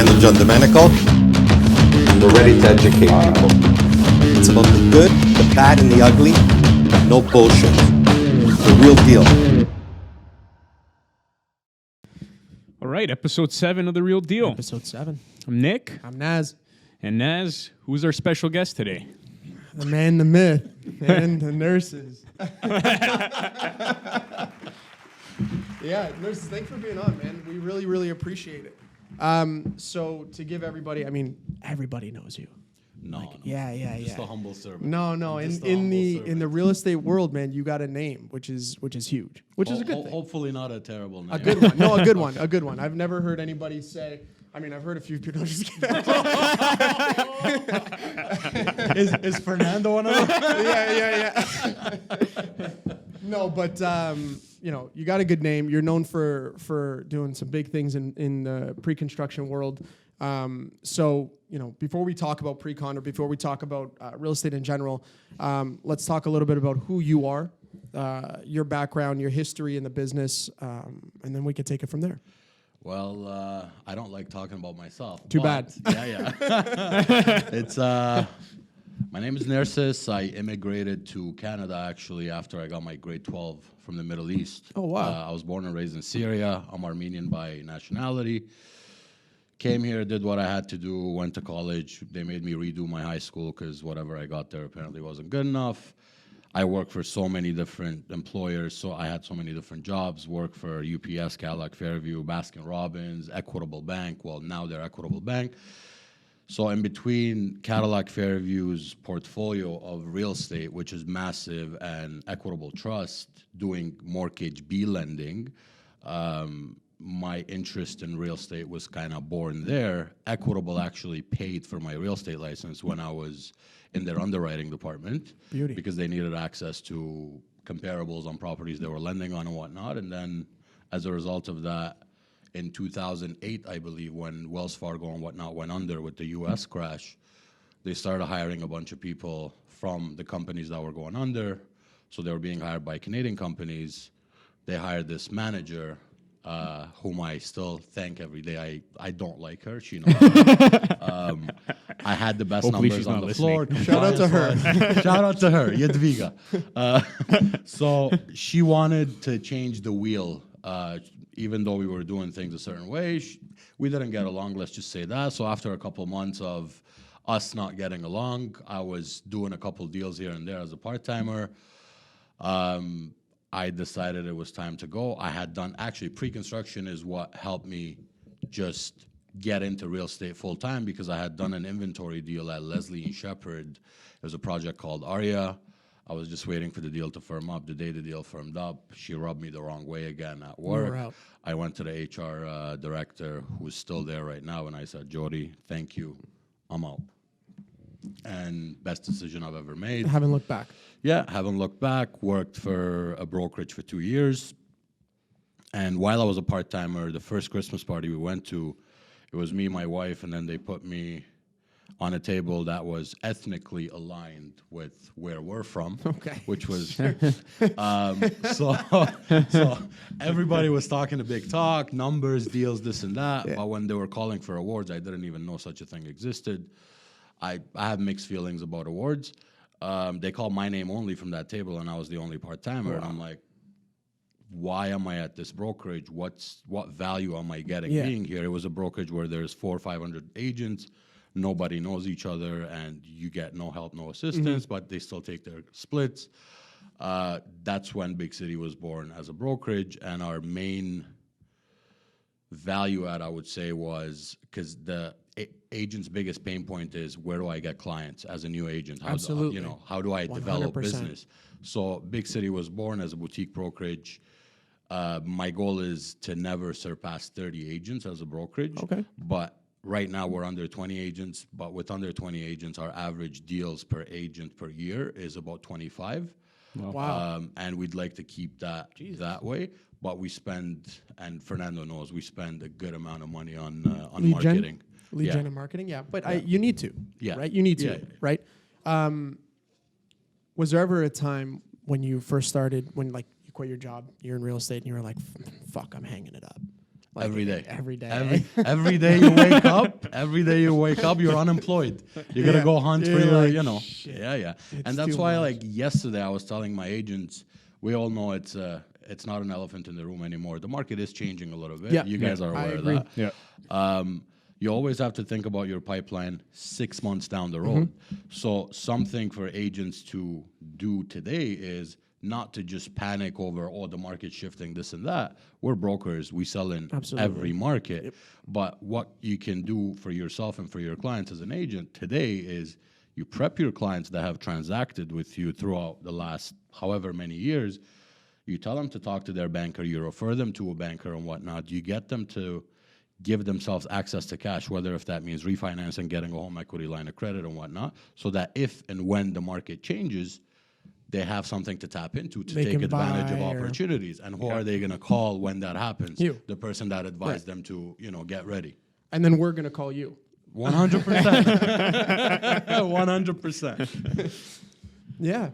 Fernando John Domenico. We're ready to educate people. It's about the good, the bad, and the ugly. No bullshit. The real deal. All right, episode 7 of The Real Deal. Episode 7. I'm Nick. I'm Naz. And Naz, who's our special guest today? The man, the myth, and the nurses. Yeah, nurses, thanks for being on, man. We really, really appreciate it. So to give everybody, I mean, everybody knows you. No. Yeah. Just a humble servant. No. Just a In humble the servant. real estate world, man, you got a name, which is huge, which is a good thing. Hopefully not a terrible name. A good one. No, a good one. A good one. I've never heard anybody say. I mean, I've heard a few people just kidding. Is Fernando one of them? Yeah. No, but you got a good name. You're known for doing some big things in the pre-construction world. So before we talk about pre-con or before we talk about real estate in general, let's talk a little bit about who you are, your background, your history in the business, and then we can take it from there. Well, I don't like talking about myself. Too bad. Yeah. It's my name is Nerses. I immigrated to Canada actually after I got my grade 12 from the Middle East. Oh, wow. I was born and raised in Syria. I'm Armenian by nationality. Came here, did what I had to do, went to college. They made me redo my high school because whatever I got there apparently wasn't good enough. I worked for so many different employers, so I had so many different jobs. Worked for UPS, Cadillac Fairview, Baskin Robbins, Equitable Bank. Well, now they're Equitable Bank. So in between Cadillac Fairview's portfolio of real estate, which is massive, and Equitable Trust doing mortgage B lending, my interest in real estate was kind of born there. Equitable actually paid for my real estate license when I was in their underwriting department. Beauty. Because they needed access to comparables on properties they were lending on and whatnot. And then as a result of that, in 2008, I believe, when Wells Fargo and whatnot went under with the US crash, they started hiring a bunch of people from the companies that were going under. So they were being hired by Canadian companies. They hired this manager, whom I still thank every day. I don't like her. She knows. I had the best Hopefully numbers she's on not the listening. floor. Shout out to her. Shout out to her, Jadwiga. So she wanted to change the wheel, even though we were doing things a certain way. We didn't get along, let's just say that. So after a couple months of us not getting along, I was doing a couple deals here and there as a part-timer. I decided it was time to go. I had done, actually, pre-construction is what helped me just get into real estate full-time because I had done an inventory deal at Leslie and Shepherd. It was a project called Aria. I was just waiting for the deal to firm up. The day the deal firmed up, she rubbed me the wrong way again at work. were out. I went to the HR director, who's still there right now, and I said, Jody, thank you, I'm out. And best decision I've ever made. Haven't looked back. Yeah, haven't looked back. Worked for a brokerage for 2 years. And while I was a part-timer, the first Christmas party we went to, it was me, my wife, and then they put me on a table that was ethnically aligned with where we're from. Okay. Which was, so everybody was talking a big talk, numbers, deals, this and that. Yeah. But when they were calling for awards, I didn't even know such a thing existed. I have mixed feelings about awards. They called my name only from that table, and I was the only part-timer. Wow. And I'm like, why am I at this brokerage? What value am I getting Yeah. being here? It was a brokerage where there's 400 or 500 agents. Nobody knows each other, and you get no help, no assistance, but they still take their splits. That's when Big City was born as a brokerage, and our main value add, I would say, was because the agent's biggest pain point is, where do I get clients as a new agent? Absolutely. How do I develop 100%. business? So Big City was born as a boutique brokerage. My goal is to never surpass 30 agents as a brokerage. Okay. But right now we're under 20 agents, but with under 20 agents, our average deals per agent per year is about 25. Wow. And we'd like to keep that that way. But we spend, and Fernando knows, we spend a good amount of money on marketing. Lead gen and marketing, yeah. But you need to, right? You need to, Yeah. right? Was there ever a time when you first started, when like you quit your job, you're in real estate, and you were like, fuck, I'm hanging it up? Like, every day. Every day. Every day you wake up. Every day you wake up, you're unemployed. You gotta go hunt for You're your, like, you know. shit. Yeah. It's And that's too why, much. like yesterday, I was telling my agents, we all know it's not an elephant in the room anymore. The market is changing a little bit. Yeah. You guys are I aware of agree. that. Yeah. You always have to think about your pipeline 6 months down the road. So something for agents to do today is not to just panic over, oh, the market's shifting, this and that. We're brokers. We sell in every market. But what you can do for yourself and for your clients as an agent today is you prep your clients that have transacted with you throughout the last however many years. You tell them to talk to their banker. You refer them to a banker and whatnot. You get them to give themselves access to cash, whether if that means refinancing, getting a home equity line of credit and whatnot, so that if and when the market changes, they have something to tap into to They take can advantage of buy or- opportunities. And who are they going to call when that happens? You. The person that advised them to, get ready. And then we're gonna call you. 100%. 100%. Yeah.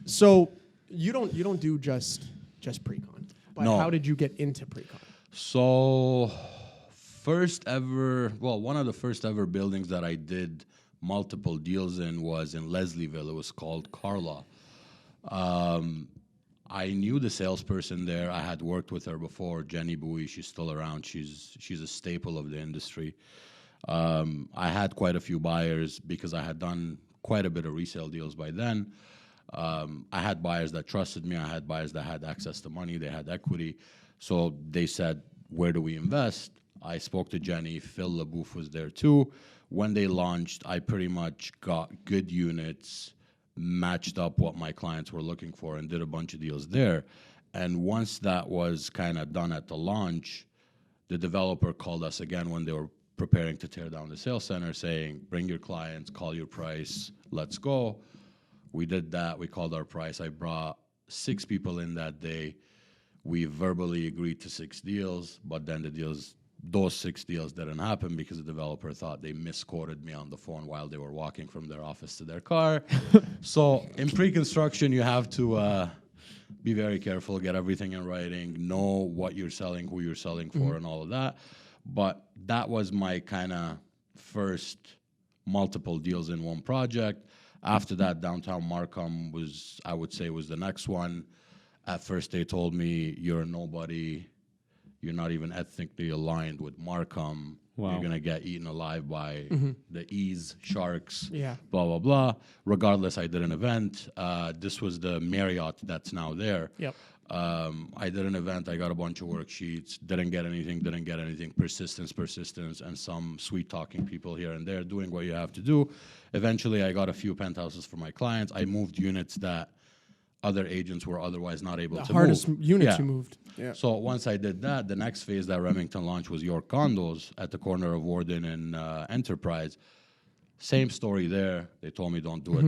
So you don't do just pre-con. But No. how did you get into pre-con? So, one of the first ever buildings that I did multiple deals in was in Leslieville. It was called Carla. I knew the salesperson there. I had worked with her before, Jenny Bowie. She's still around. She's a staple of the industry. I had quite a few buyers because I had done quite a bit of resale deals by then. I had buyers that trusted me. I had buyers that had access to money. They had equity. So they said, where do we invest? I spoke to Jenny. Phil LaBouffe was there too. When they launched, I pretty much got good units, matched up what my clients were looking for, and did a bunch of deals there. And once that was kind of done at the launch, the developer called us again when they were preparing to tear down the sales center, saying, bring your clients, call your price, let's go. We did that. We called our price. I brought 6 people in that day. We verbally agreed to 6 deals, but then those 6 deals didn't happen because the developer thought they misquoted me on the phone while they were walking from their office to their car. So in pre-construction, you have to be very careful, get everything in writing, know what you're selling, who you're selling for, and all of that. But that was my kind of first multiple deals in one project. After that, downtown Markham was the next one. At first, they told me, you're a nobody. You're not even ethnically aligned with Markham. Wow. You're going to get eaten alive by the Ease Sharks, Yeah. blah, blah, blah. Regardless, I did an event. This was the Marriott that's now there. Yep. I did an event. I got a bunch of worksheets. Didn't get anything. Persistence, and some sweet-talking people here and there doing what you have to do. Eventually, I got a few penthouses for my clients. I moved units that other agents were otherwise not able to move. The hardest units Yeah. you moved. Yeah. So once I did that, the next phase that Remington launched was York Condos at the corner of Warden and Enterprise. Same story there. They told me, don't do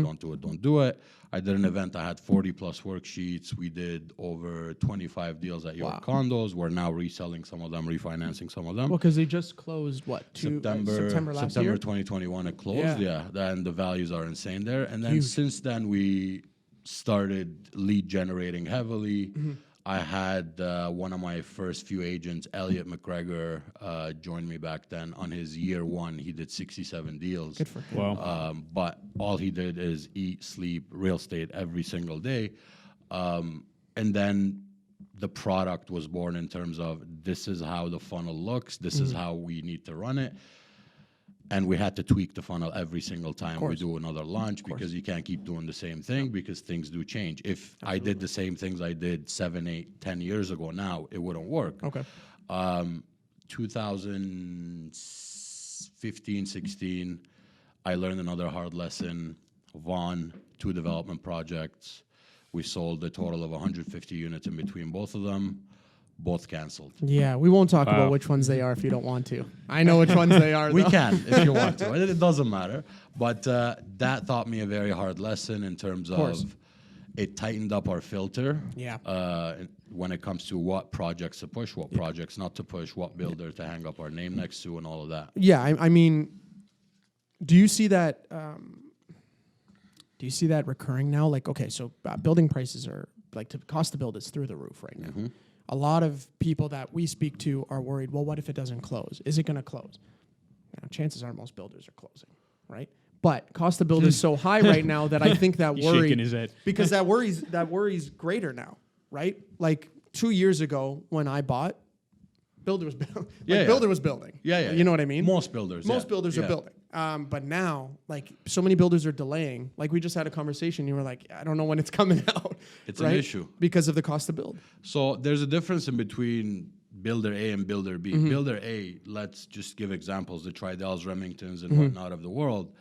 it. I did an event. I had 40 plus worksheets. We did over 25 deals at York Condos. We're now reselling some of them, refinancing some of them. Well, because they just closed September last September year. 2021 it closed. Yeah. Then the values are insane there. And then Huge. since then we started lead generating heavily. I had one of my first few agents, Elliot McGregor, joined me back then. On his year 1, he did 67 deals. Good for him. Wow. But all he did is eat, sleep, real estate every single day. And then the product was born in terms of this is how the funnel looks, this is how we need to run it. And we had to tweak the funnel every single time we do another launch because you can't keep doing the same thing because things do change. If I did the same things I did 7, 8, 10 years ago now, it wouldn't work. Okay. 2015, 16, I learned another hard lesson. Vaughan, 2 development projects. We sold a total of 150 units in between both of them. Both canceled. Yeah, we won't talk about which ones they are if you don't want to. I know which ones they are. We though. can if you want to. It doesn't matter. But that taught me a very hard lesson in terms of it tightened up our filter. Yeah. When it comes to what projects to push, what projects not to push, what builder to hang up our name next to, and all of that. Yeah, I mean, do you see that? Do you see that recurring now? Like, okay, so building prices are like to cost to build is through the roof right now. a lot of people that we speak to are worried, well, what if it doesn't close? Is it going to close? Now, chances are most builders are closing, right? But cost to build is so high right now that I think that He's worry, shaking his head. because that worry's greater now, right? Like 2 years ago when I bought, builder was builder was building. Yeah. You know what I mean? Most builders. Most builders are building. But now, like, so many builders are delaying. Like, we just had a conversation. You were like, I don't know when it's coming out. It's an issue. Because of the cost to build. So there's a difference in between builder A and builder B. Mm-hmm. Builder A, let's just give examples, the Tridells, Remingtons, and Mm-hmm. whatnot of the world,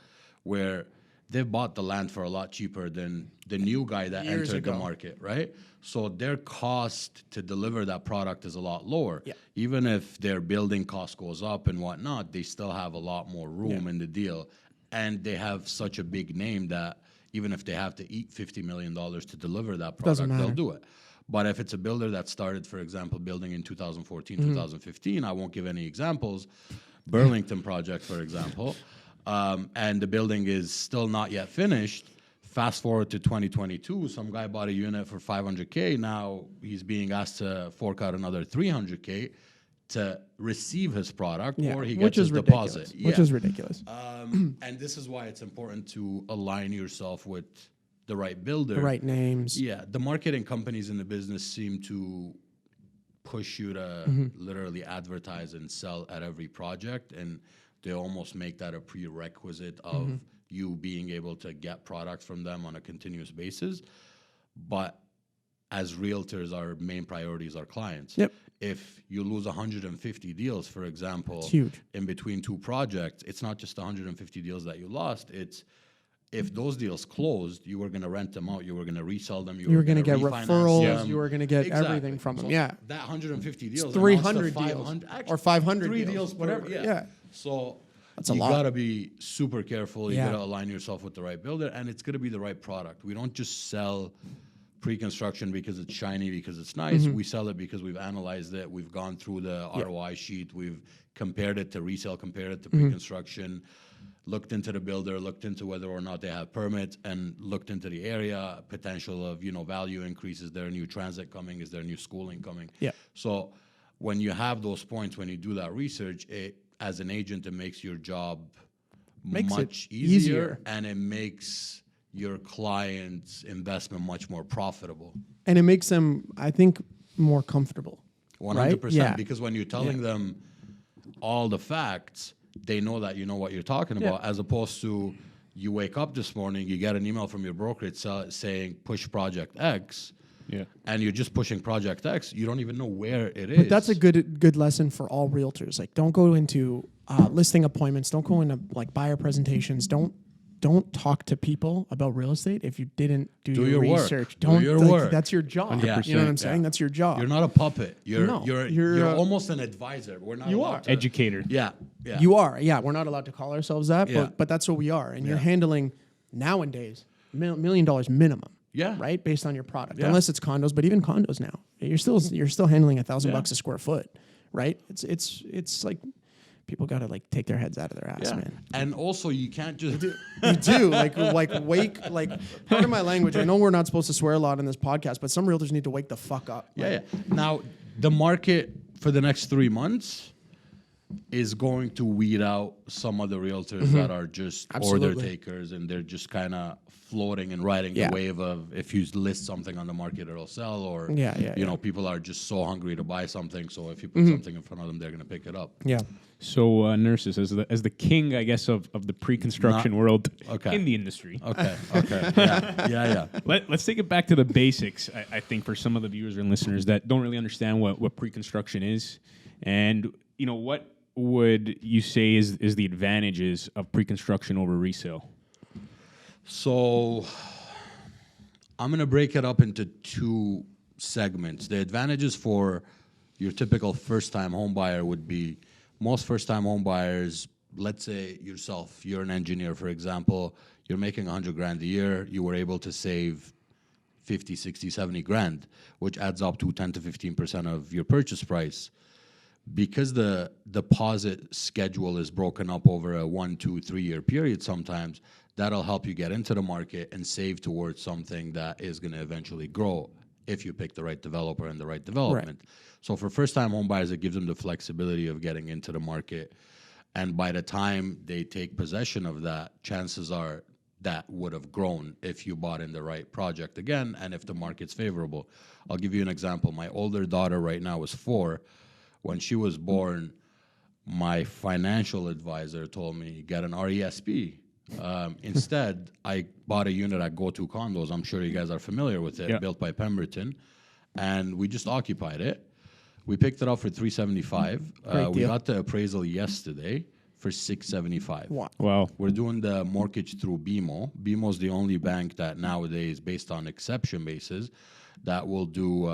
where they've bought the land for a lot cheaper than the new guy that Years entered the ago. market, right? So their cost to deliver that product is a lot lower. Yeah. Even if their building cost goes up and whatnot, they still have a lot more room in the deal. And they have such a big name that even if they have to eat $50 million to deliver that Doesn't product, they'll matter. do it. But if it's a builder that started, for example, building in 2014, Mm-hmm. 2015, I won't give any examples, Burlington project, for example, and the building is still not yet finished. Fast forward to 2022, some guy bought a unit for $500K. Now he's being asked to fork out another $300K to receive his product, or he which gets his is ridiculous. deposit. Which is ridiculous. And this is why it's important to align yourself with the right builder. The right names. Yeah, the marketing companies in the business seem to push you to literally advertise and sell at every project, and they almost make that a prerequisite of you being able to get products from them on a continuous basis. But as realtors, our main priority is our clients. Yep. If you lose 150 deals, for example, It's huge. in between two projects, it's not just 150 deals that you lost. It's if those deals closed, you were going to rent them out, you were going to resell them, You were going to get refinance referrals. them. You were going to get Exactly. everything from them. So Yeah. that 150 deals, 300 amounts to deals 500 or 500 3 deals, deals, per- whatever. Yeah. So That's a you lot. gotta be super careful. You Yeah. gotta align yourself with the right builder, and it's gonna be the right product. We don't just sell pre-construction because it's shiny, because it's nice. Mm-hmm. We sell it because we've analyzed it. We've gone through the ROI sheet. We've compared it to resale, compared it to Mm-hmm. pre-construction, looked into the builder, looked into whether or not they have permits, and looked into the area, potential of, value increase. Is there a new transit coming? Is there new schooling coming? Yeah. So when you have those points, when you do that research, as an agent, it makes your job Makes it much easier. easier, and it makes your client's investment much more profitable. And it makes them, I think, more comfortable. 100%. Yeah. Because when you're telling them all the facts, they know that you know what you're talking about, as opposed to you wake up this morning, you get an email from your brokerage saying push project X. Yeah. And you're just pushing project X. You don't even know where it is. But that's a good lesson for all realtors. Like, don't go into listing appointments. Don't go into like buyer presentations. Don't talk to people about real estate if you didn't do your work. research. Do Don't your like, work. That's your job. 100%. You know what I'm saying? Yeah. That's your job. You're not a puppet. You're No, you're you're, almost an advisor. We're not you allowed are. to- Educator. Yeah. Yeah. You are. Yeah, we're not allowed to call ourselves that, Yeah. but that's what we are. And you're Yeah. handling nowadays $1 million minimum. Yeah. Right, based on your product. Yeah. Unless it's condos, but even condos now, you're still handling $1,000 Yeah. a square foot. Right? It's like people got to like take their heads out of their ass, Yeah. man. And also, you can't just. You do like wake like part of my language. I know we're not supposed to swear a lot in this podcast, but some realtors need to wake the fuck up. Yeah. Now, the market for the next 3 months is going to weed out some of the realtors that are just order Absolutely. takers, and they're just kind of floating and riding Yeah. the wave of if you list something on the market, it'll sell, or people are just so hungry to buy something. So if you put something in front of them, they're going to pick it up. Yeah. So, Nurses, as the king, I guess, of the pre-construction world Okay. in the industry. Okay. Yeah. Let's take it back to the basics, I think, for some of the viewers and listeners that don't really understand what pre-construction is. And, what would you say is the advantages of pre-construction over resale? So I'm going to break it up into 2 segments. The advantages for your typical first-time home buyer would be most first-time home buyers, let's say yourself, you're an engineer, for example, you're making $100,000 a year, you were able to save 50, 60, 70 grand, which adds up to 10 to 15% of your purchase price. Because the deposit schedule is broken up over a 1, 2, 3 year period sometimes, that'll help you get into the market and save towards something that is going to eventually grow if you pick the right developer and the right development. So for first-time home buyers, it gives them the flexibility of getting into the market. And by the time they take possession of that, chances are that would have grown if you bought in the right project again and if the market's favorable. I'll give you an example. My older daughter right now is 4. When she was born, my financial advisor told me, get an RESP. Instead, I bought a unit at Go-To Condos. I'm sure you guys are familiar with it, built by Pemberton. And we just occupied it. We picked it up for $375. We got the appraisal yesterday for $675. Wow. We're doing the mortgage through BMO. BMO is the only bank that nowadays, based on exception basis, that will do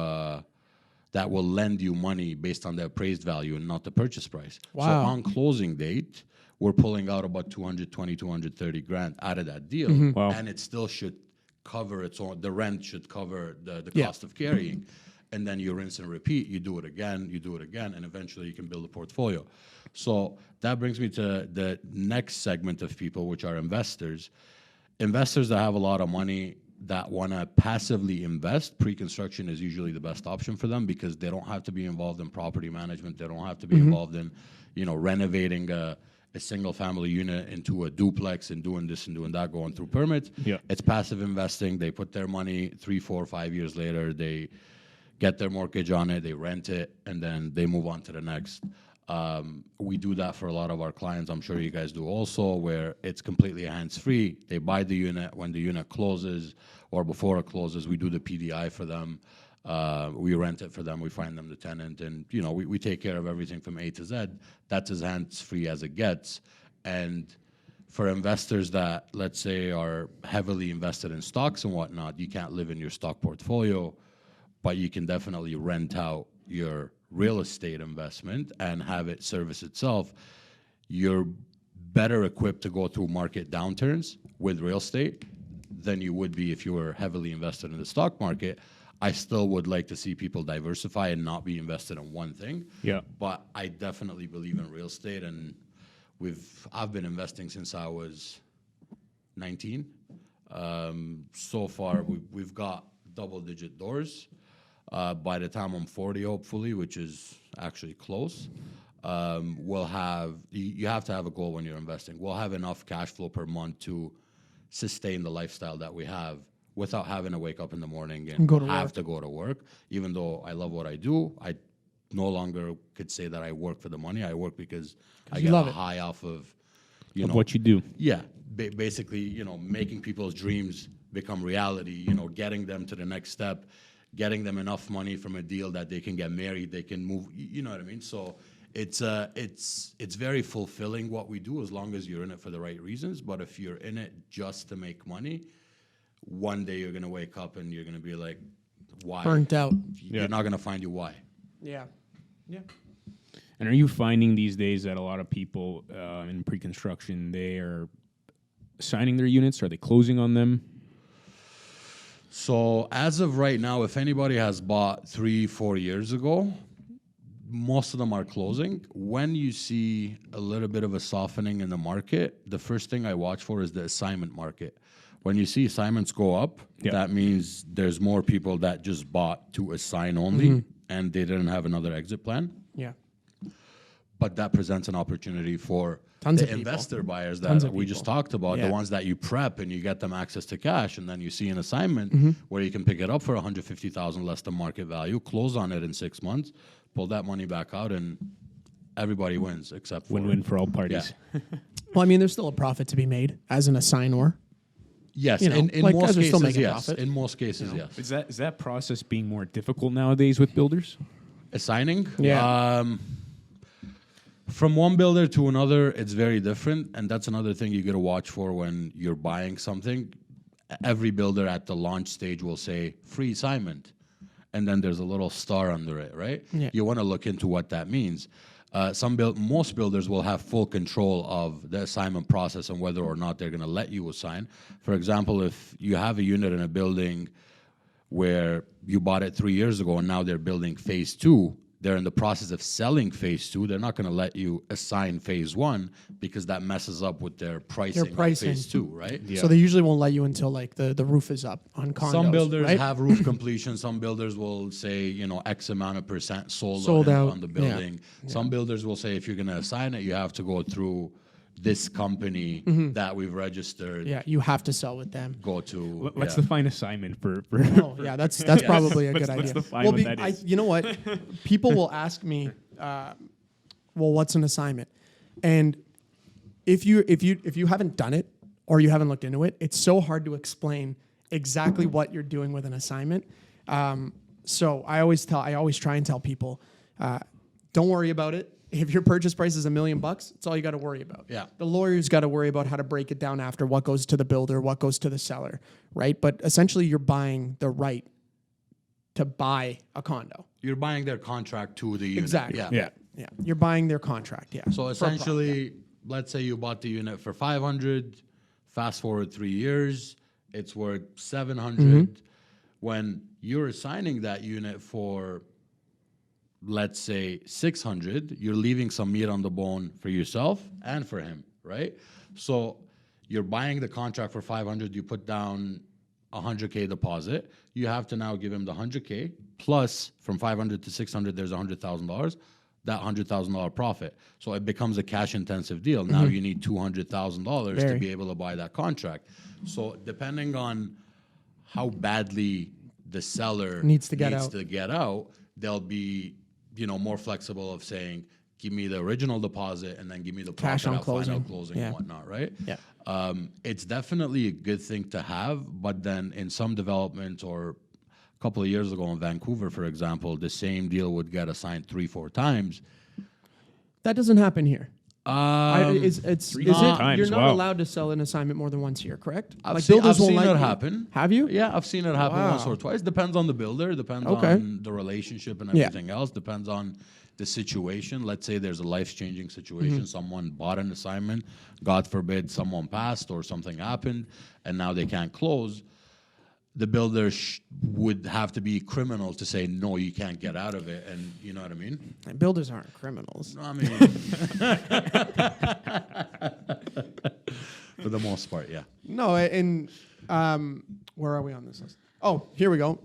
that will lend you money based on the appraised value and not the purchase price. Wow. So on closing date, we're pulling out about 220, 230 grand out of that deal, Wow. and it still should cover its own. The rent should cover the cost of carrying, and then you rinse and repeat. You do it again, and eventually you can build a portfolio. So that brings me to the next segment of people, which are investors. Investors that have a lot of money that want to passively invest, pre-construction is usually the best option for them because they don't have to be involved in property management. They don't have to be involved in, renovating a single-family unit into a duplex and doing this and doing that, going through permits. Yeah. It's passive investing. They put their money 3, 4, 5 years later. They get their mortgage on it. They rent it, and then they move on to the next. We do that for a lot of our clients. I'm sure you guys do also, where it's completely hands-free. They buy the unit. When the unit closes or before it closes, we do the PDI for them. We rent it for them. We find them the tenant, and we take care of everything from A to Z. That's as hands-free as it gets. And for investors that, let's say, are heavily invested in stocks and whatnot, you can't live in your stock portfolio, but you can definitely rent out your real estate investment and have it service itself. You're better equipped to go through market downturns with real estate than you would be if you were heavily invested in the stock market. I still would like to see people diversify and not be invested in one thing. Yeah. But I definitely believe in real estate, and I've been investing since I was 19. So far, we've got double-digit doors. By the time I'm 40, hopefully, which is actually close, we'll have, you have to have a goal when you're investing. We'll have enough cash flow per month to sustain the lifestyle that we have without having to wake up in the morning and to go to work. Even though I love what I do, I no longer could say that I work for the money. I work because I get a high off of, what you do. Yeah, basically, making people's dreams become reality, getting them to the next step, getting them enough money from a deal that they can get married, they can move, you know what I mean? So it's very fulfilling what we do as long as you're in it for the right reasons. But if you're in it just to make money, one day you're going to wake up and you're going to be like, why? Burnt out. You're not going to find your why. Yeah. Yeah. And are you finding these days that a lot of people in pre-construction, they are signing their units? Are they closing on them? So as of right now, if anybody has bought 3-4 years ago, most of them are closing. When you see a little bit of a softening in the market, the first thing I watch for is the assignment market. When you see assignments go up, that means there's more people that just bought to assign only and they didn't have another exit plan. Yeah. But that presents an opportunity for Tons the of people. investor buyers that we just talked about, Yeah. the ones that you prep and you get them access to cash, and then you see an assignment where you can pick it up for $150,000 less than market value, close on it in 6 months, pull that money back out, and everybody wins except for Win-win for all parties. Well, I mean, there's still a profit to be made as an assignor. Yes, You know, in like, most guys are still cases, making yes. profit. In most cases, yes. Is that process being more difficult nowadays with builders? Assigning? Yeah. From one builder to another, it's very different, and that's another thing you got to watch for when you're buying something. Every builder at the launch stage will say, free assignment, and then there's a little star under it, right? Yeah. You want to look into what that means. Most builders will have full control of the assignment process and whether or not they're going to let you assign. For example, if you have a unit in a building where you bought it 3 years ago and now they're building phase 2, they're in the process of selling phase 2, they're not going to let you assign phase 1 because that messes up with their pricing, of phase 2, right? So they usually won't let you until like the roof is up on condos. Some builders right? have roof completion. Some builders will say, you know, X amount of percent sold out. on the building. Some builders will say if you're going to assign it, you have to go through this company that we've registered. Yeah, you have to sell with them. Go to. Let's define assignment for Oh, yeah, that's probably a good idea. Let's define what that is. You know what? People will ask me, well, what's an assignment? And if you haven't done it or you haven't looked into it, it's so hard to explain exactly what you're doing with an assignment. So I always try and tell people, don't worry about it. If your purchase price is $1 million, it's all you got to worry about. Yeah. The lawyer's got to worry about how to break it down after, what goes to the builder, what goes to the seller, right? But essentially, you're buying the right to buy a condo. You're buying their contract to the unit. Exactly. Yeah. Yeah. You're buying their contract. Yeah. So essentially, let's say you bought the unit for 500. Fast forward 3 years, it's worth 700. When you're assigning that unit for, let's say 600, you're leaving some meat on the bone for yourself and for him, right? So you're buying the contract for 500, you put down $100K deposit, you have to now give him the $100K plus from 500 to 600 there's $100,000, that $100,000 profit. So it becomes a cash intensive deal. Now you need $200,000 to be able to buy that contract. So depending on how badly the seller Needs to get out, they'll be, you know, more flexible of saying, give me the original deposit and then give me the Cash profit on at closing. final closing and whatnot, right? Yeah. It's definitely a good thing to have, but then in some developments or a couple of years ago in Vancouver, for example, the same deal would get assigned 3-4 times. That doesn't happen here. times, You're not wow. allowed to sell an assignment more than once here, correct? I've seen let it you- happen. Have you? Yeah, I've seen it happen once or twice. Depends on the builder, depends on the relationship and everything else, depends on the situation. Let's say there's a life-changing situation. Someone bought an assignment, God forbid someone passed or something happened, and now they can't close. The builder would have to be criminal to say, no, you can't get out of it. And you know what I mean? And builders aren't criminals. I mean, for the most part, yeah. No, and where are we on this list? Oh, here we go.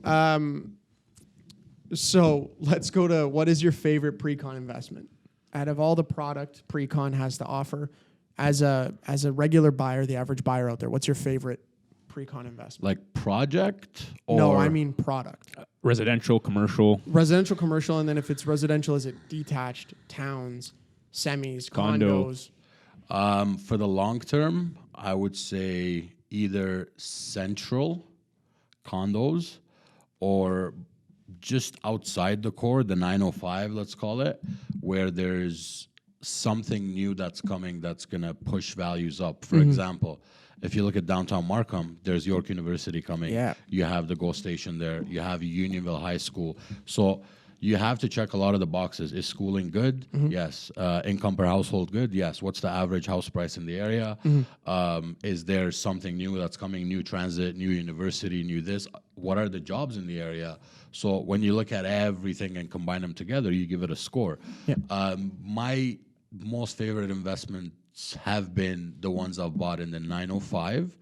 So let's go to what is your favorite pre-con investment? Out of all the product pre-con has to offer, as a regular buyer, the average buyer out there, what's your favorite pre-con investment? Like project or No, I mean product. Residential, commercial. Residential, commercial, and then if it's residential, is it detached, towns, semis, Condo. condos? For the long term, I would say either central condos or just outside the core, the 905, let's call it, where there's something new that's coming that's going to push values up. For example, if you look at downtown Markham, there's York University coming. Yeah. You have the GO station there. You have Unionville High School. So you have to check a lot of the boxes. Is schooling good? Yes. Income per household good? Yes. What's the average house price in the area? Is there something new that's coming? New transit, new university, new this? What are the jobs in the area? So when you look at everything and combine them together, you give it a score. My most favorite investments have been the ones I've bought in the 905,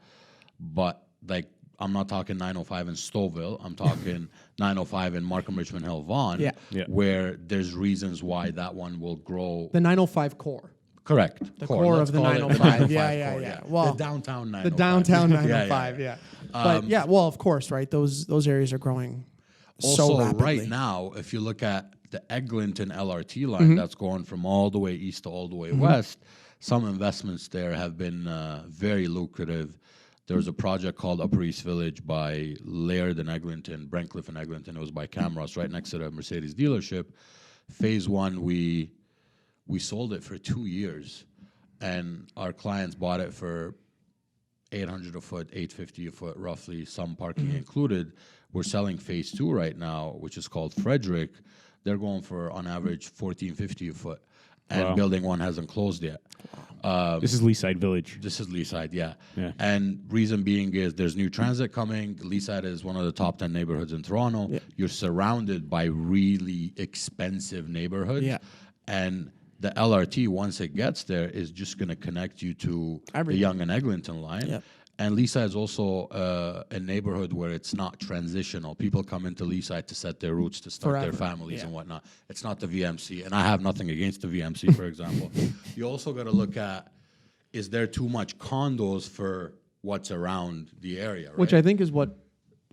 but like I'm not talking 905 in Stouffville. I'm talking 905 in Markham, Richmond Hill, Vaughan, where there's reasons why that one will grow. The 905 core. Correct. The core Let's of the call it 905. Yeah, 905 yeah, core, yeah. Well, the downtown 905. The downtown 905, yeah. But yeah, well, of course, right? Those areas are growing so Also, rapidly. right now, if you look at the Eglinton LRT line that's going from all the way east to all the way west, some investments there have been very lucrative. There's a project called Upper East Village by Laird and Eglinton, Brentcliffe and Eglinton. It was by Camros, right next to the Mercedes dealership. Phase 1, we sold it for 2 years, and our clients bought it for $800 a foot, $850 a foot, roughly, some parking included. We're selling phase 2 right now, which is called Frederick. They're going for, on average, $1,450 a foot, and building 1 hasn't closed yet. This is Leaside Village. This is Leaside, yeah. Yeah. And reason being is there's new transit coming. Leaside is one of the top 10 neighborhoods in Toronto. Yeah. You're surrounded by really expensive neighborhoods. Yeah. And the LRT, once it gets there, is just going to connect you to Everything. the Yonge and Eglinton line. Yeah. And Leaside is also a neighborhood where it's not transitional. People come into Leaside to set their roots, to start their Forever. families Yeah. and whatnot. It's not the VMC. And I have nothing against the VMC, for example. You also got to look at, is there too much condos for what's around the area, right? Which I think is what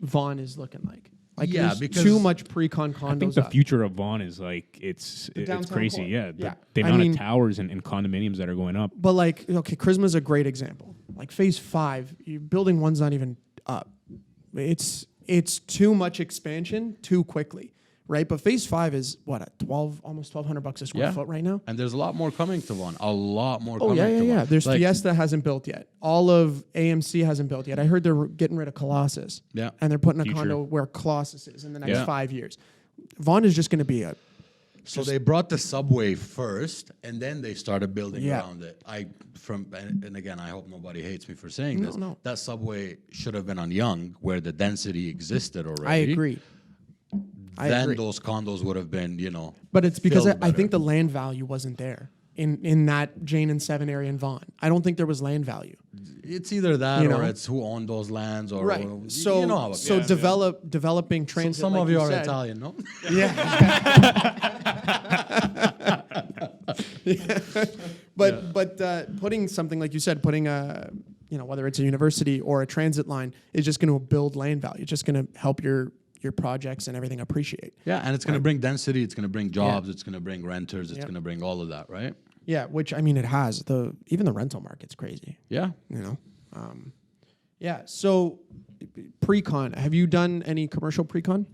Vaughan is looking like. Like Yeah, there's because too much pre-con condos. I think the up. future of Vaughan is like it's downtown crazy. core. Yeah, Yeah. the I amount mean- of towers and condominiums that are going up. But like, okay, Charisma's a great example. Like phase 5, building 1's not even up. It's too much expansion too quickly, right? But phase 5 is what, at almost $1,200 a square foot right now. And there's a lot more coming to Vaughan. A lot more Oh coming yeah, to yeah, Vaughan. yeah. There's Like, Fiesta hasn't built yet. All of AMC hasn't built yet. I heard they're getting rid of Colossus. Yeah. And they're putting a Future. condo where Colossus is in the next Yeah. 5 years. Vaughan is just going to be a So they brought the subway first, and then they started building Yeah. around it. And again, I hope nobody hates me for saying this. No. That subway should have been on Yonge, where the density existed already. I agree. I Then agree. those condos would have been, But it's because filled I think better. the land value wasn't there in that Jane and 7 area in Vaughan. I don't think there was land value. It's either that You or know? it's who owned those lands, or Right. you So know how it so goes. developing So transit. some like of you are said. Italian, no? But putting something like you said, putting a whether it's a university or a transit line is just going to build land value. It's just going to help your projects and everything appreciate. Yeah, and it's going to bring density. It's going to bring jobs. Yeah. It's going to bring renters. It's Yep. going to bring all of that, right? Yeah, which I mean it has even the rental market's crazy. Yeah. Yeah. So pre-con, have you done any commercial pre-con?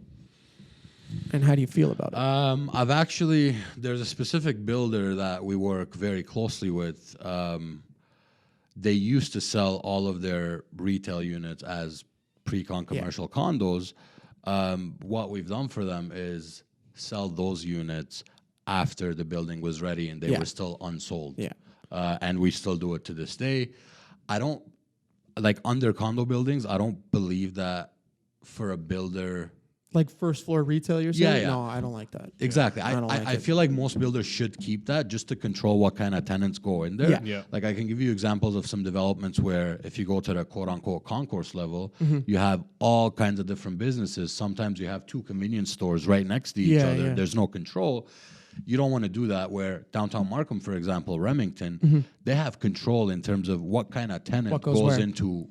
And how do you feel about it? There's a specific builder that we work very closely with. They used to sell all of their retail units as pre-con commercial condos. What we've done for them is sell those units after the building was ready and they Yeah. were still unsold. Yeah. And we still do it to this day. I don't, like under condo buildings, I don't believe that for a builder. Like first floor retail, you're Yeah, saying? yeah. No, I don't like that. Exactly. I don't like I it. feel like most builders should keep that just to control what kind of tenants go in there. Yeah. Yeah. Like I can give you examples of some developments where if you go to the quote unquote concourse level, Mm-hmm. you have all kinds of different businesses. Sometimes you have 2 convenience stores right next to each Yeah, other. yeah. There's no control. You don't want to do that where downtown Markham, for example, Remington, they have control in terms of what kind of tenant What goes goes where. into,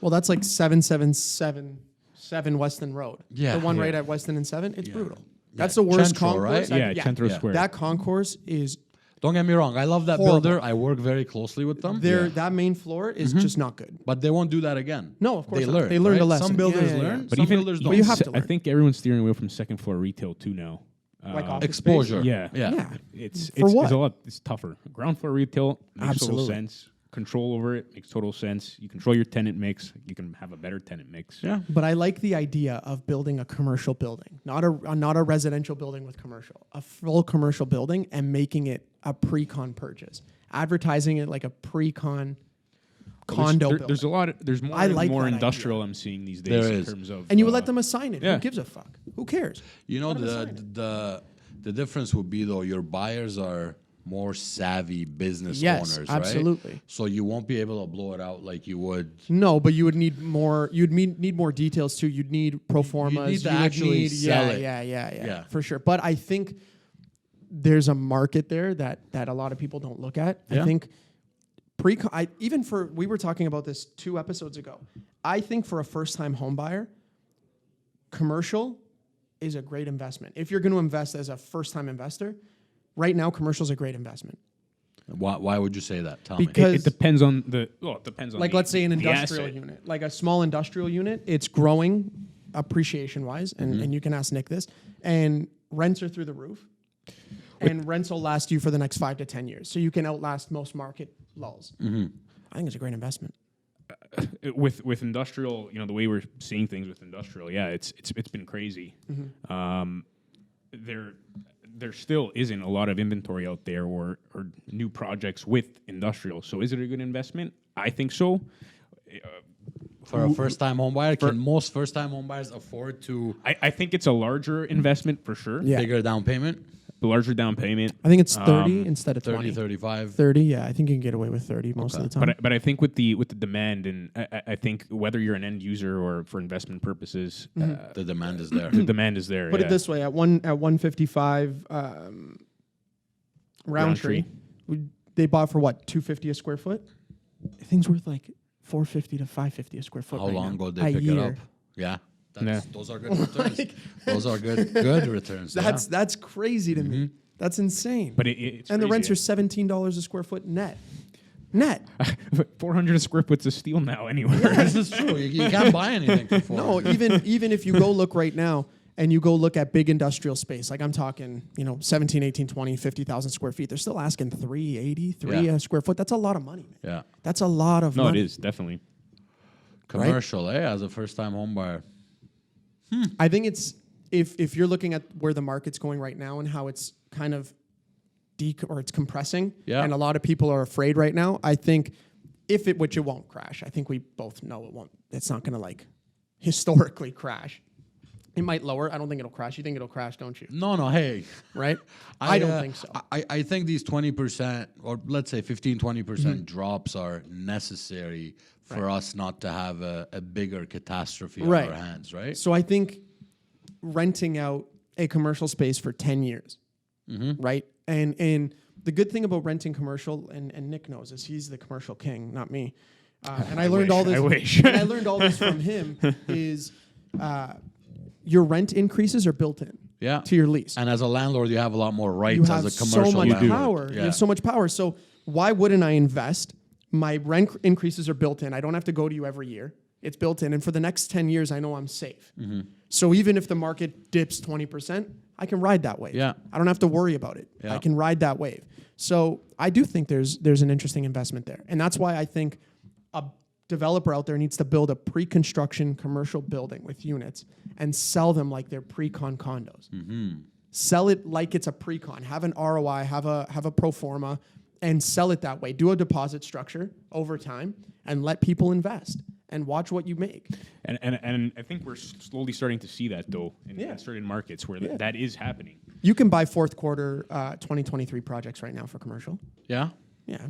Well, that's like 777 Weston Road. Yeah. The one Yeah. right at Weston and 7. It's Yeah. brutal. Yeah. That's the worst Central, concourse. right? Yeah, Centro Yeah. Square. That concourse is Don't get me wrong. I love that Horrible. builder. I work very closely with them. that main floor is just not good. But they won't do that again. No, of course they not. learn. They learned right? a lesson. Some builders Yeah, yeah, yeah. learn. But some even builders but don't. you have to I learn. think everyone's steering away from second floor retail too now. Like office Exposure. Yeah. Yeah. Yeah. It's For what? it's a lot. It's tougher. Ground floor retail makes total Absolutely. sense. Control over it makes total sense. You control your tenant mix. You can have a better tenant mix. Yeah. But I like the idea of building a commercial building, not a residential building with commercial, a full commercial building and making it a pre-con purchase, advertising it like a pre-con condo building. There's a lot. There's more I and like more that industrial I'm seeing these days There in is. terms of. and you would let them assign it. yeah. Who gives a fuck? Who cares? You know, Let 'em assign the difference would be, though, your buyers are more savvy business Yes, owners, absolutely. right? So you won't be able to blow it out like you would. No, but you would need more. You'd need more details too. You'd need pro formas. need to you would actually need, sell it. Yeah, for sure. But I think there's a market there that a lot of people don't look at. Yeah. I think we were talking about this 2 episodes ago. I think for a first-time home buyer, commercial is a great investment. If you're going to invest as a first-time investor, right now commercial is a great investment. Why would you say that? Tell me. Because It depends on the. Well, it depends on. like the, let's say an the industrial asset. unit, like a small industrial unit, it's growing appreciation wise, and you can ask Nick this, and rents are through the roof, and rents will last you for the next 5 to 10 years, so you can outlast most market lulls. I think it's a great investment. With industrial, the way we're seeing things with industrial, yeah, it's been crazy. there still isn't a lot of inventory out there or new projects with industrial. So is it a good investment? I think so. For a first-time home buyer, can most first-time home buyers afford to I think it's a larger investment for sure. Yeah. bigger down payment? The larger down payment. I think it's 30 instead of 30, 20. 35? 30, yeah. I think you can get away with 30 most of the time. But I think with the demand, and I think whether you're an end user or for investment purposes, The demand is there. the demand is there. Put it this way: at 155 Roundtree, they bought for what, $250 a square foot? Thing's worth like $450 to $550 a square foot. How right long now. ago did they pick it up? Yeah. Those are good returns. Those are good returns. That's crazy to me. That's insane. But it's and the rents are crazy. $17 a square foot net. Net. 400 a square foot's a steal now anywhere. This is true. You can't buy anything for 400. No, even if you go look right now and you go look at big industrial space, like I'm talking, 17, 18, 20, 50,000 square feet, they're still asking $383 a square foot. That's a lot of money, man. Yeah. That's a lot of No, money. it is definitely. Commercial, as a first-time home buyer. I think it's if you're looking at where the market's going right now and how it's kind of it's compressing, Yeah. and a lot of people are afraid right now. I think which it won't crash. I think we both know it won't. It's not going to like historically crash. It might lower. I don't think it'll crash. You think it'll crash, don't you? No, hey. Right? I don't think so. I think these 20%, or let's say 15, 20% drops are necessary for us not to have a bigger catastrophe on our hands, right? So I think renting out a commercial space for 10 years, right? And the good thing about renting commercial, and Nick knows this, he's the commercial king, not me. And I learned all this. I wish. And I learned all this from him. Is your rent increases are built in to your lease. And as a landlord, you have a lot more rights You have as a commercial so much landlord. power. You have so much power. So why wouldn't I invest? My rent increases are built in. I don't have to go to you every year. It's built in. And for the next 10 years, I know I'm safe. So even if the market dips 20%, I can ride that wave. Yeah. I don't have to worry about it. Yeah. I can ride that wave. So I do think there's an interesting investment there. And that's why I think a developer out there needs to build a pre-construction commercial building with units and sell them like they're pre-con condos. Sell it like it's a pre-con. Have an ROI, have a pro forma, and sell it that way. Do a deposit structure over time and let people invest and watch what you make. And I think we're slowly starting to see that though in certain markets where that is happening. You can buy fourth quarter 2023 projects right now for commercial. Yeah? Yeah.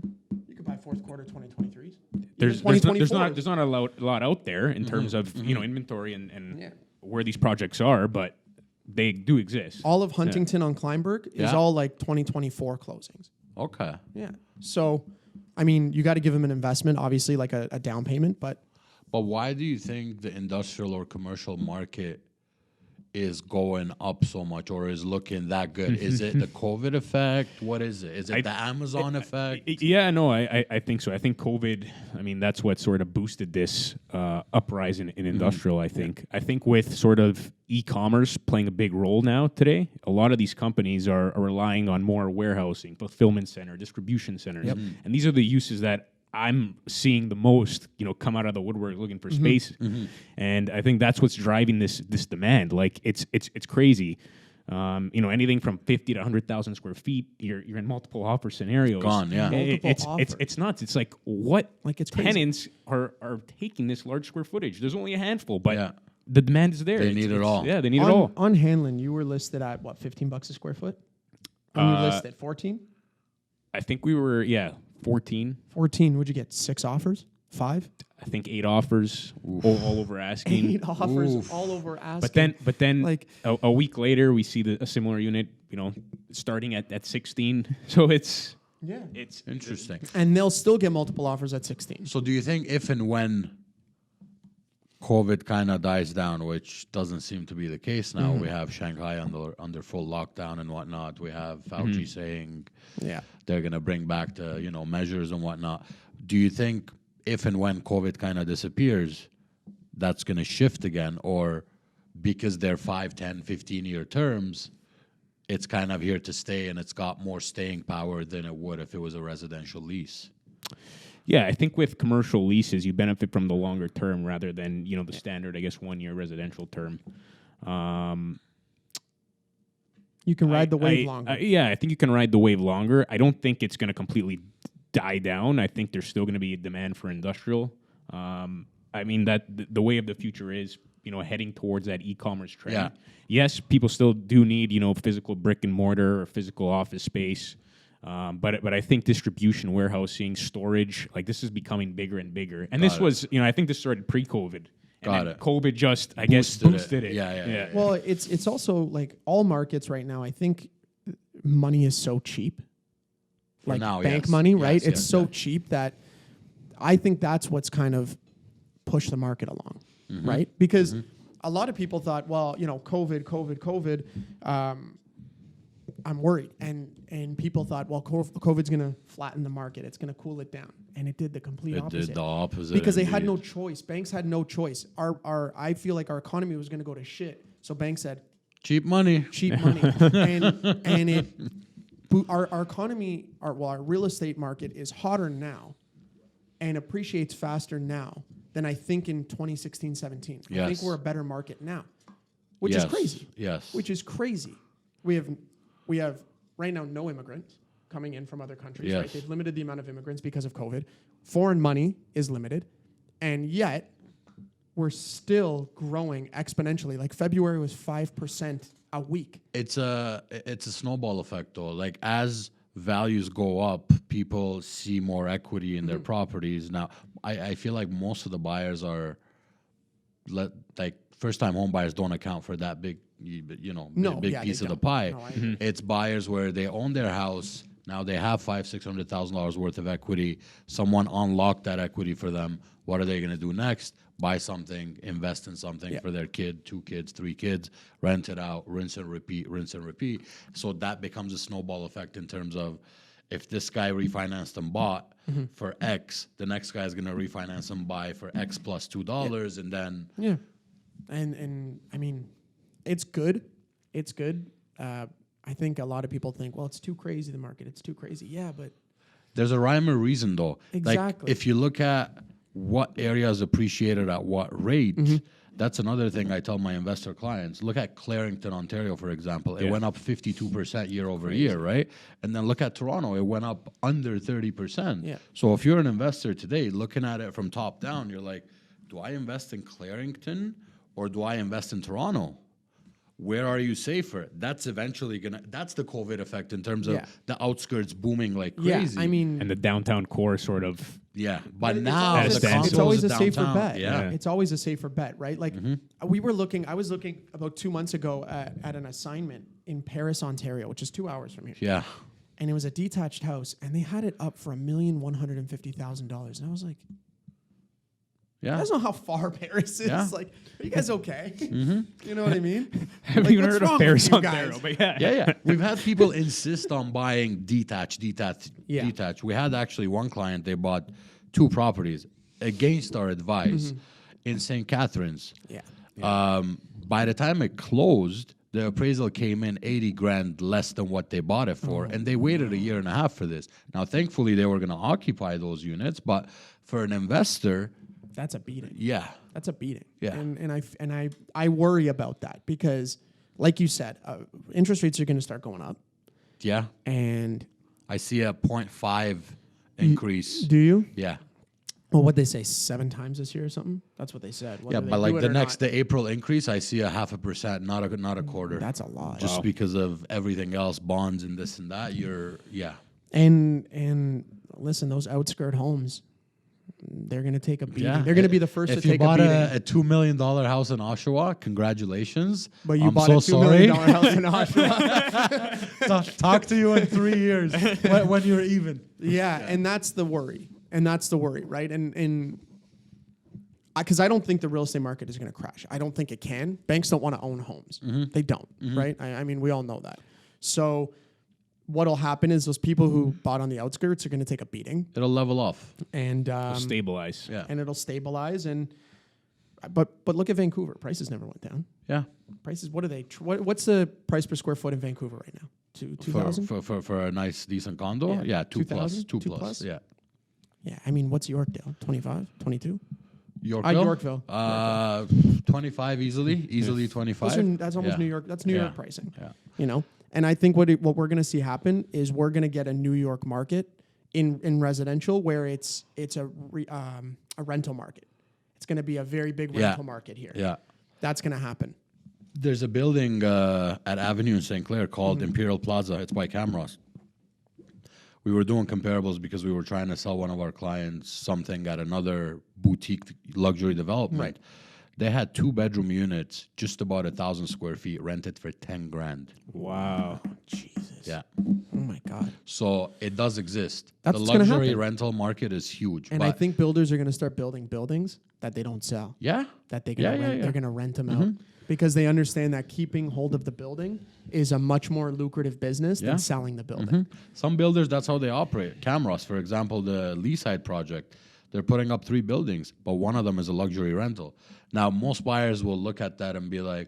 You can buy fourth quarter 2023s. There's not a lot out there in terms of inventory and where these projects are, but they do exist. All of Huntington on Kleinberg is all like 2024 closings. Okay. Yeah. So, I mean, you got to give them an investment, obviously, like a down payment, but why do you think the industrial or commercial market is going up so much or is looking that good? Is it the COVID effect? What is it? Is it the Amazon effect? I think so. I think COVID, that's what sort of boosted this uprise in industrial, I think. I think with sort of e-commerce playing a big role now today, a lot of these companies are relying on more warehousing, fulfillment center, distribution centers. And these are the uses that I'm seeing the most, come out of the woodwork looking for space, and I think that's what's driving this demand. Like it's crazy. Anything from 50 to 100,000 square feet, you're in multiple offer scenarios. It's nuts. It's like what tenants are taking this large square footage. There's only a handful, but the demand is there. They need it all. Yeah, they need it all. On Hanlon, you were listed at what, $15 a square foot? When you listed 14? I think we were 14. 14. Would you get 6 offers? 5? I think 8 offers all over asking. 8 offers all over asking. But then like a week later, we see a similar unit, starting at 16. So it's interesting. And they'll still get multiple offers at 16. So do you think if and when COVID kind of dies down, which doesn't seem to be the case now, we have Shanghai under full lockdown and whatnot. We have Fauci saying they're going to bring back the measures and whatnot. Do you think if and when COVID kind of disappears, that's going to shift again? Or because they're 5, 10, 15-year terms, it's kind of here to stay and it's got more staying power than it would if it was a residential lease? Yeah, I think with commercial leases, you benefit from the longer term rather than, the standard, 1-year residential term. You can ride the wave longer. Yeah, I think you can ride the wave longer. I don't think it's going to completely die down. I think there's still going to be a demand for industrial. I mean, that the way of the future is, heading towards that e-commerce trend. Yeah. Yes, people still do need, physical brick and mortar or physical office space. But I think distribution, warehousing, storage, like this is becoming bigger and bigger. And this was, I think this started pre-COVID. Got it. COVID just, I guess, boosted it. Yeah. Well, it's also like all markets right now. I think money is so cheap, like now, bank yes. money, right? Yes, It's yes, so yeah. cheap that I think that's what's kind of pushed the market along, right? Because a lot of people thought, well, COVID. I'm worried, and people thought, well, COVID's going to flatten the market. It's going to cool it down, and it did the complete It opposite. did the opposite. Because they had no indeed. choice. Banks had no choice. I feel like our economy was going to go to shit. So banks said, cheap money. cheap money, and our economy, our real estate market is hotter now, and appreciates faster now than I think in 2016, 17. I think Yes. we're a better market now, which Yes, is crazy. yes. Which is crazy. We have right now no immigrants coming in from other countries. Right? Yes. They've limited the amount of immigrants because of COVID. Foreign money is limited, and yet we're still growing exponentially. Like February was 5% a week. It's a snowball effect though. Like as values go up, people see more equity in their properties. Now, I feel like most of the buyers are like first-time home buyers don't account for that big, No, big yeah, piece they of the don't. pie. No, I agree. It's buyers where they own their house. Now they have $500,000-$600,000 worth of equity. Someone unlocked that equity for them. What are they going to do next? Buy something, invest in something for their kid, 2 kids, 3 kids, rent it out, rinse and repeat, rinse and repeat. So that becomes a snowball effect in terms of if this guy refinanced and bought for X, the next guy is going to refinance and buy for X plus $2, and then Yeah, and I mean, it's good. It's good. I think a lot of people think, well, it's too crazy, the market. It's too crazy. Yeah, but there's a rhyme or reason though. Like Exactly. if you look at what areas appreciated at what rate, that's another thing I tell my investor clients. Look at Clarington, Ontario, for example. It went up 52% year over year, right? And then look at Toronto. It went up under 30%. Yeah. So if you're an investor today, looking at it from top down, you're like, do I invest in Clarington or do I invest in Toronto? Where are you safer? That's eventually that's the COVID effect in terms of Yeah. the outskirts booming like yeah, crazy. I mean, And the downtown core sort of. yeah. But it's now always, the stands it's condos always a downtown, safer bet. Yeah. It's always a safer bet, right? Like I was looking about 2 months ago at an assignment in Paris, Ontario, which is 2 hours from here. Yeah. And it was a detached house, and they had it up for $1,150,000. And I was like, Yeah. I don't know how far Paris is. Yeah. Like, are you guys okay? You know what I mean? Haven't Like, even what's heard wrong of with Paris, you Ontario, guys? but yeah. Yeah. We've had people insist on buying detached. Yeah. Detached. We had actually one client, they bought 2 properties against our advice in St. Catharines. Yeah. By the time it closed, the appraisal came in 80 grand less than what they bought it for, and they waited a year and a half for this. Now, thankfully, they were going to occupy those units, but for an investor, That's a beating. yeah, That's a beating. Yeah. And I worry about that because, like you said, interest rates are going to start going up. yeah. And I see a 0.5 increase. do you? Yeah. Well, what they say, 7 times this year or something? That's what they said. Yeah, Whether they but do like it the or next, not, the April increase, I see a 0.5%, not a quarter. that's a lot. Just because of everything else, bonds and this and that. Yeah. And listen, those outskirt homes, they're going to take a beating. Yeah. They're going to be the first If to you take a bought beating. a $2 million house in Oshawa, congratulations. But you I'm bought so a $2 million sorry. house in Oshawa. Talk to you in 3 years when you're even. Yeah, and that's the worry. Right? And because I don't think the real estate market is going to crash. I don't think it can. Banks don't want to own homes. They don't, right? I mean, we all know that. So what'll happen is those people who bought on the outskirts are going to take a beating, It'll level off. and Stabilize. Yeah. and it'll stabilize. But look at Vancouver. Prices never went down. Yeah. Prices. What are they? What's the price per square foot in Vancouver right now? 2,000. For a nice, decent condo? Yeah. Yeah, 2 plus. 2,000? 2 2 plus. plus? Yeah. Yeah. I mean, what's Yorkdale? 25, 22. Yorkville? Yorkville. 25 easily 25. That's almost Yeah. New York. That's New Yeah. York pricing. Yeah. You know, And I think what we're going to see happen is we're going to get a New York market in residential where it's a rental market. It's going to be a very big rental market here. Yeah. That's going to happen. There's a building at Avenue in St. Clair called Imperial Plaza. It's by Camros. We were doing comparables because we were trying to sell one of our clients something at another boutique luxury development. Right. They had 2-bedroom units, just about 1,000 square feet, rented for 10 grand. Wow. Jesus. Yeah. Oh my God. So it does exist. That's the what's gonna luxury happen. rental market is huge. And but I think builders are going to start building buildings that they don't sell. yeah, That they're going to rent. yeah. They're going to rent them out because they understand that keeping hold of the building is a much more lucrative business Yeah. than selling the building. Some builders, that's how they operate. Camros, for example, the Leaside project, they're putting up 3 buildings, but one of them is a luxury rental. Now, most buyers will look at that and be like,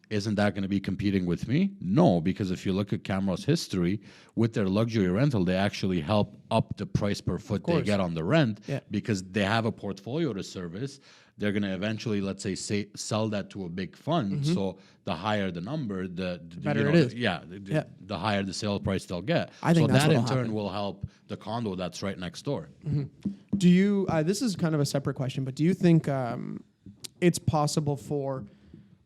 isn't that going to be competing with me? No, because if you look at Camros' history, with their luxury rental, they actually help up the price per foot they get on the rent Yeah. because they have a portfolio to service. They're going to eventually, let's say, sell that to a big fund. So the higher the number, the better it is. Yeah, the higher the sale price they'll get. I think so that's that in what'll turn happen. will help the condo that's right next door. Do you? This is kind of a separate question, but do you think it's possible for,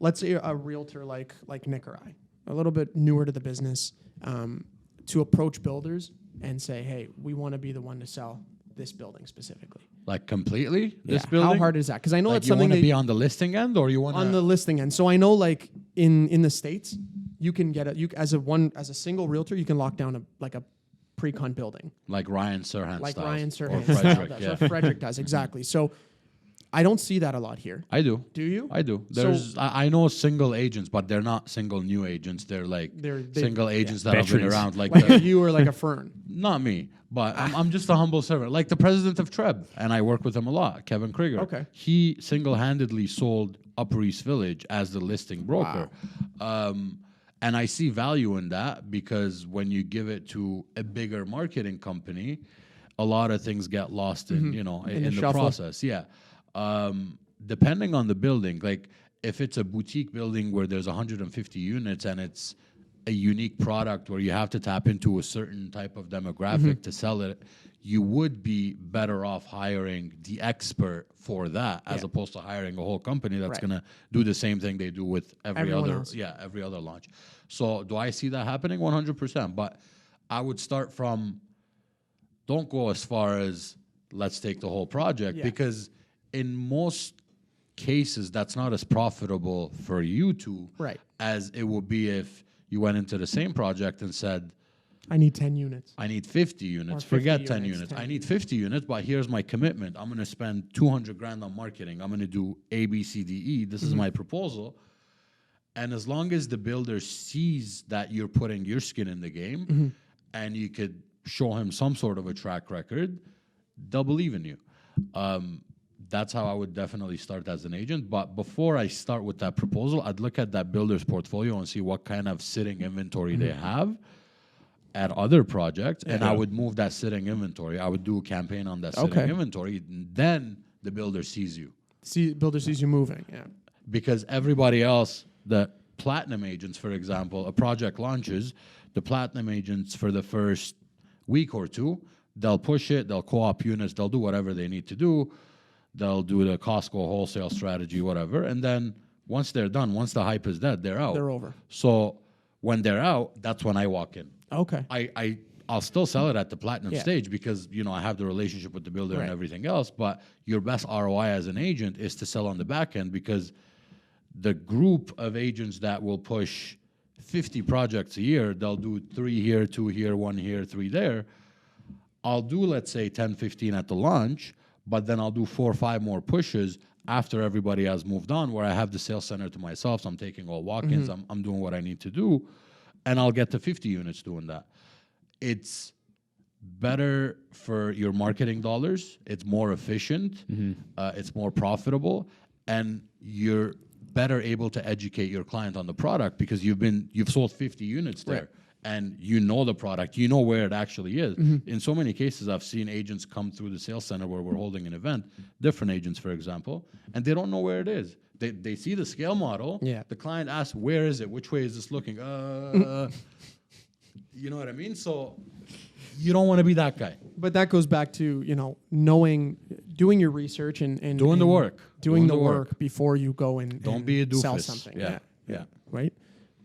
let's say, a realtor like Nick or I, a little bit newer to the business, to approach builders and say, "Hey, we want to be the one to sell this building specifically." Like completely, this Yeah. building. How hard is that? Because I know Like it's you something want to that be on the listing end, or you want on the listing end. So I know, like in the States, you can get as a single realtor, you can lock down a pre-con building. like Ryan Serhant Like styles, Ryan or Serhant Frederick. does, Yeah, or Frederick does, exactly. So I don't see that a lot here. I do. Do you? I do. So- There's I know single agents, but they're not single new agents. They're like They- single agents that have been Veterans. around. Like Like you or like a Fern. not me, but I'm just a humble servant. Like the president of Treb, and I work with him a lot, Kevin Krieger. Okay. He single-handedly sold Upper East Village as the listing broker. And I see value in that because when you give it to a bigger marketing company, a lot of things get lost in, in the the shuffle. process. Yeah. Depending on the building, like if it's a boutique building where there's 150 units and it's a unique product where you have to tap into a certain type of demographic to sell it, you would be better off hiring the expert for that as opposed to hiring a whole company that's Right. going to do the same thing they do with Everyone else. every other launch. So do I see that happening? 100%. But I would start from, don't go as far as let's take the whole project Yeah. because in most cases that's not as profitable for you two Right. as it would be if you went into the same project and said, I need 10 units. I need 50 units. 50 Forget 10 units, units. 10 I need 50 units, but here's my commitment. I'm going to spend 200 grand on marketing. I'm going to do A, B, C, D, E. This is my proposal. And as long as the builder sees that you're putting your skin in the game and you could show him some sort of a track record, they'll believe in you. That's how I would definitely start as an agent. But before I start with that proposal, I'd look at that builder's portfolio and see what kind of sitting inventory they have at other projects, and I would move that sitting inventory. I would do a campaign on that sitting Okay. inventory. Then the builder sees you. Builder sees you moving. Yeah. Because everybody else, the platinum agents, for example, a project launches, the platinum agents for the first week or two, they'll push it, they'll co-op units, they'll do whatever they need to do. They'll do the Costco wholesale strategy, whatever. And then once they're done, once the hype is dead, they're out. They're over. So when they're out, that's when I walk in. Okay. I'll still sell it at the platinum Yeah. stage because, I have the relationship with the builder Right. and everything else. But your best ROI as an agent is to sell on the back end because the group of agents that will push 50 projects a year, they'll do 3 here, 2 here, 1 here, 3 there. I'll do, let's say, 10, 15 at the launch, but then I'll do 4 or 5 more pushes after everybody has moved on where I have the sales center to myself. So I'm taking all walk-ins. I'm doing what I need to do. And I'll get to 50 units doing that. It's better for your marketing dollars. It's more efficient. It's more profitable. And you're better able to educate your client on the product because you've sold 50 units there. Right. And you know the product, you know where it actually is. In so many cases, I've seen agents come through the sales center where we're holding an event, different agents, for example, and they don't know where it is. They see the scale model. Yeah. The client asks, where is it? Which way is this looking? You know what I mean? So you don't want to be that guy. But that goes back to, doing your research and Doing the and work. Doing the work before you go and Don't and be a doofus. sell something. Yeah. Right?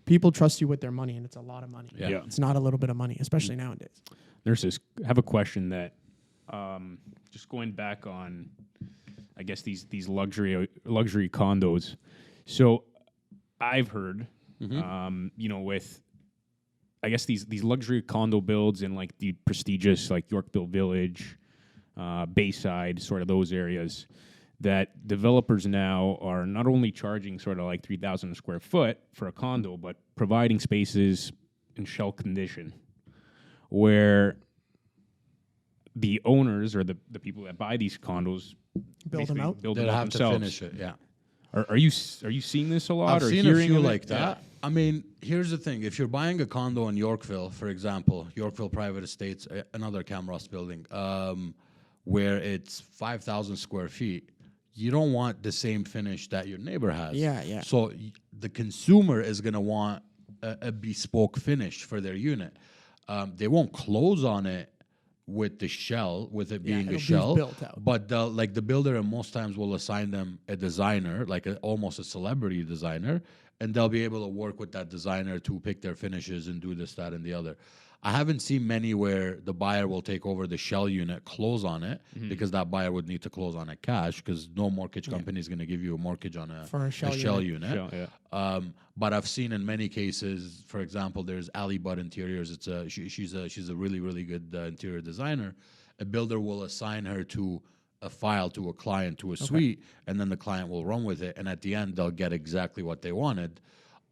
People trust you with their money, and it's a lot of money. Yeah. It's not a little bit of money, especially nowadays. Nurses, I have a question that, just going back on, I guess these luxury condos. So, I've heard, with, I guess these luxury condo builds in like the prestigious like Yorkville Village, Bayside, sort of those areas, that developers now are not only charging sort of like 3,000 a square foot for a condo, but providing spaces in shell condition, where the owners or the people that buy these condos Build them basically out. build They'll them out have to themselves. finish it. Yeah. Are you seeing this a lot? I've or seen a hearing few of it? like that. I mean, here's the thing. If you're buying a condo in Yorkville, for example, Yorkville Private Estates, another Camross building, where it's 5,000 square feet, you don't want the same finish that your neighbor has. Yeah. So the consumer is going to want a bespoke finish for their unit. They won't close on it with the shell, with it being it'll a be shell, built out. but the builder most times will assign them a designer, like almost a celebrity designer, and they'll be able to work with that designer to pick their finishes and do this, that, and the other. I haven't seen many where the buyer will take over the shell unit, close on it, because that buyer would need to close on it cash, because no mortgage company is going to give you a mortgage on For a shell unit. Shell, yeah. But I've seen in many cases, for example, there's Ali Budd Interiors. She's a really, really good interior designer. A builder will assign her to a file, to a client, to a suite, and then the client will run with it. And at the end, they'll get exactly what they wanted.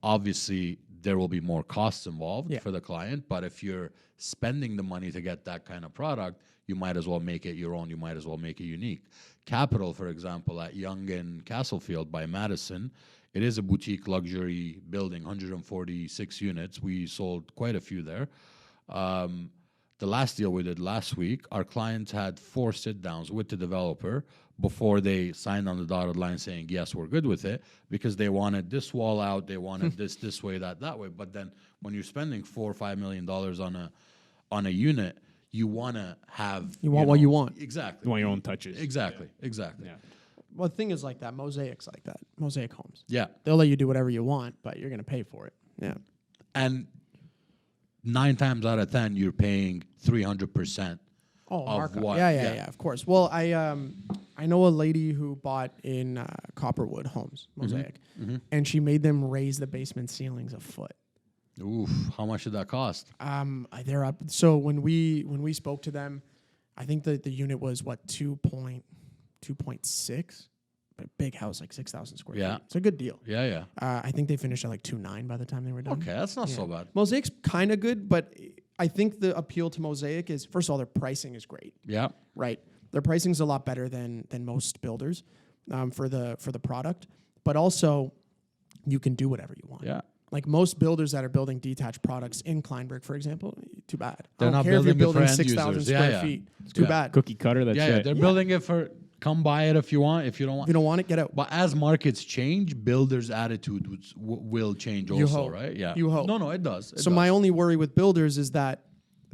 Obviously, there will be more costs involved for the client, but if you're spending the money to get that kind of product, you might as well make it your own. You might as well make it unique. Capital, for example, at Yonge and Castlefield by Madison, it is a boutique luxury building, 146 units. We sold quite a few there. The last deal we did last week, our clients had 4 sit-downs with the developer before they signed on the dotted line saying, yes, we're good with it, because they wanted this wall out, they wanted this way, that way. But then when you're spending $4 or $5 million on a unit, you want to have... You want what you want. Exactly. You want your own touches. Exactly. Yeah. Well, the thing is like that. Mosaic's like that. Mosaic homes. Yeah. They'll let you do whatever you want, but you're going to pay for it. Yeah. And 9 times out of 10, you're paying 300%. Oh, Of markup. what? Yeah, Yeah. of course. Well, I know a lady who bought in Copperwood Homes, Mosaic, and she made them raise the basement ceilings a foot. Oof, how much did that cost? They're up. So when we spoke to them, I think the unit was what 2.6, but big house, like 6,000 square Yeah. feet. It's a good deal. Yeah. I think they finished at like 2.9 by the time they were done. Okay, that's not so bad. Mosaic's kind of good, but I think the appeal to Mosaic is, first of all, their pricing is great. Yeah. Right. Their pricing's a lot better than most builders for the product, but also you can do whatever you want. Yeah. Like most builders that are building detached products in Kleinberg, for example, too bad. They're I don't not care if you're building it for building end 6,000 users. square Yeah. feet. It's too bad. Cookie cutter, that's it. They're building it for come buy it if you want. If you don't If want, you don't want it, get out. But as markets change, builders' attitude will change You also, hope. right? Yeah. You hope. No, it does. So my only worry with builders is that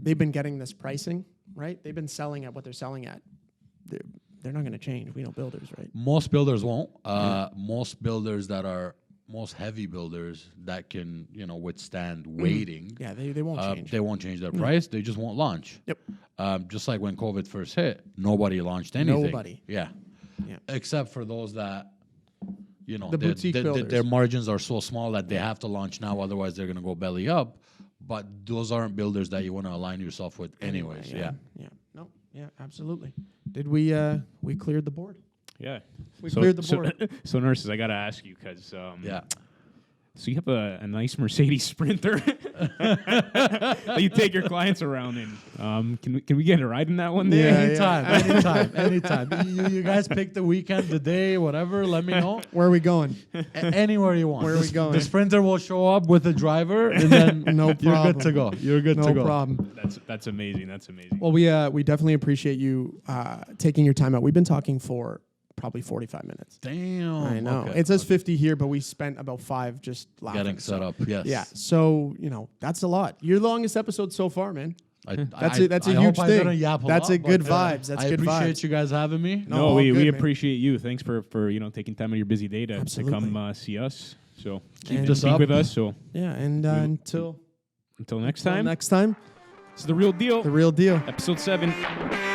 they've been getting this pricing, right? They've been selling at what they're selling at. They're not going to change. We know builders, right? Most builders won't. Most builders that are most heavy builders that can withstand waiting. Yeah, they won't change. They won't change their price. They just won't launch. Yep. Just like when COVID first hit, nobody launched anything. Nobody. Yeah. Yeah. Except for those that, The boutique builders. their margins are so small that they have to launch now, otherwise they're going to go belly up. But those aren't builders that you want to align yourself with anyways. Yeah. No. Yeah, absolutely. Did we cleared the board? Yeah. We cleared the board. So, Nurses, I got to ask you, because Yeah. so you have a nice Mercedes Sprinter that you take your clients around in. Can we get a ride in that one day? Anytime. You guys pick the weekend, the day, whatever. Let me know. Where are we going? Anywhere you want. Where are we going? The Sprinter will show up with a driver, and then No you're problem. good to go. You're good to No go. problem. That's amazing. That's amazing. Well, we definitely appreciate you taking your time out. We've been talking for probably 45 minutes. Damn. I know. Okay, It says 50 here, but we spent about 5 just laughing. getting set up. Yes. Yeah. So, that's a lot. Your longest episode so far, man. That's That's a I huge hope I thing. didn't yap a That's lot, a good but, vibes. That's I good appreciate vibes. you guys having me. No, No, all we good, man. appreciate you. Thanks for taking time out of your busy day to Absolutely. come see us. So keep And- this Keep up up. with us. So Yeah. And until until next time, next time, it's the real deal. the real deal. Episode 7.